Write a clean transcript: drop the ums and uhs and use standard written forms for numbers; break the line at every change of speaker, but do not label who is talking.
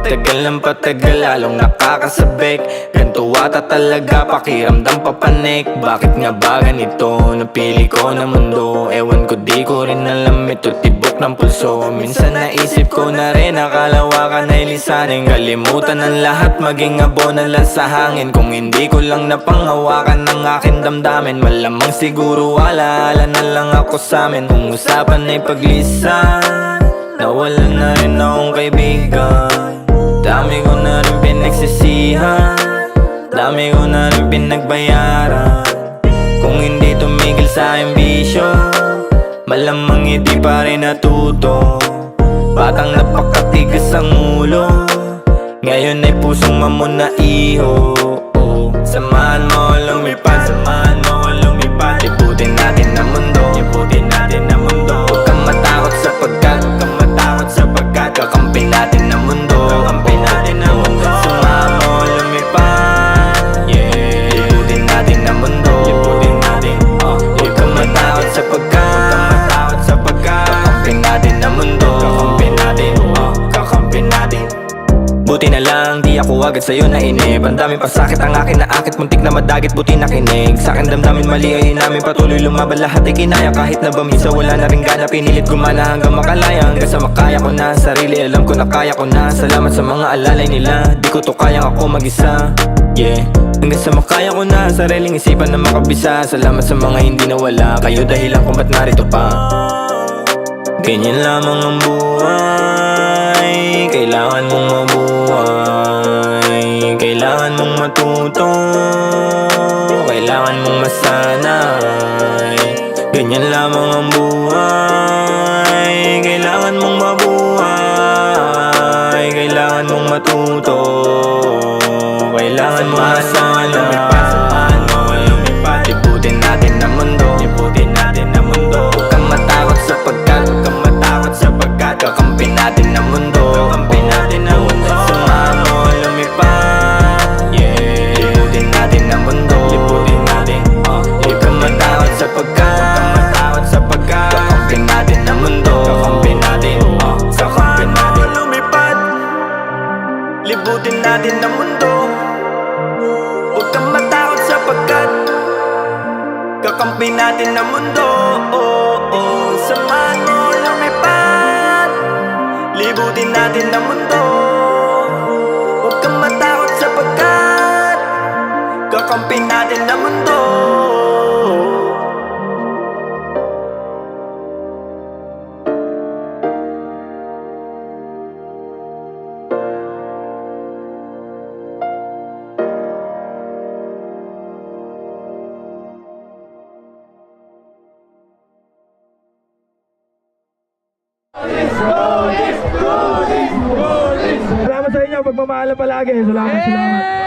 Patagal ng patagal, lalong nakakasabik. Ganto ata talaga, pakiramdam papanik. Bakit nga ba ganito, napili ko na mundo? Ewan ko, di ko rin alam, ito tibok ng pulso. Minsan naisip ko na rin, nakalawakan ay lisanin. Kalimutan ang lahat, maging abo na lang sa hangin. Kung hindi ko lang napanghawakan ng aking damdamin, malamang siguro alaala na lang ako sa'min. Kung usapan ay paglisan, nawalan na rin akong kaibigan. Dami ko na rin pinagsisihan, dami ko na rin pinagbayaran. Kung hindi tumigil sa aking bisyo, malamang hindi pa rin natuto. Batang napakatigas ang ulo, ngayon ay pusong mamon na iho. Samahan mo lumipad, samahan mo lumipad. Liputin natin ang mundo, liputin natin ang mundo. Huwag kang matakot sapagkat, huwag kang matakot sapagkat kakampi natin ang mundo, kakampi natin ang mundo. Samahan mo lumipad, yeah. Liputin natin ang mundo, liputin natin. Huwag kang matakot sapagkat, huwag kang matakot sapagkat kakampi natin ang mundo, kakampi natin, kakampi natin. Buti na lang, di ako agad sa'yo nainip. Ang daming pasakit ang akin na akit, muntik na madagit, buti nakinig. Sa'kin damdamin mali ay namin patuloy lumaban. Lahat ay kinaya kahit na bamisa, wala na rin gana. Pinilit gumana hanggang makalaya, hanggang sa makaya ko na sarili. Alam ko na kaya ko na, salamat sa mga alalay nila. Di ko to kayang ako mag-isa, yeah. Hanggang sa makaya ko na, sariling isipan na makabisa. Salamat sa mga hindi nawala, kayo dahilan kung ba't narito pa. Ganyan lamang ang buhay, kailangan mong mabuhay. Kailangan mong matuto, kailangan mong masanay. Ganyan lamang ang buhay, kailangan mong mabuhay. Kailangan mong matuto, kailangan mong masanay. Samahan mo lumipad, liputin natin ang mundo, liputin natin ang mundo. Huwag kang matakot sapagkat, huwag kang matakot sapagkat kakampi natin ang mundo, kakampi natin ang mundo. Samahan mo lumipad, yeah. Liputin natin ang mundo, liputin natin. Huwag kang matakot sapagkat, huwag kang matakot sapagkat kakampi natin ang mundo, kakampi natin, kakampi natin. Lumipad, liputin natin ang mundo. Huwag kang matakot sapagkat kakampi natin ang mundo. Samahan mo lumipad, libutin natin ang mundo. Huwag kang matakot sapagkat kakampi natin ang mundo.
Salamat sa inyo, pagmamahal palagi. Salamat.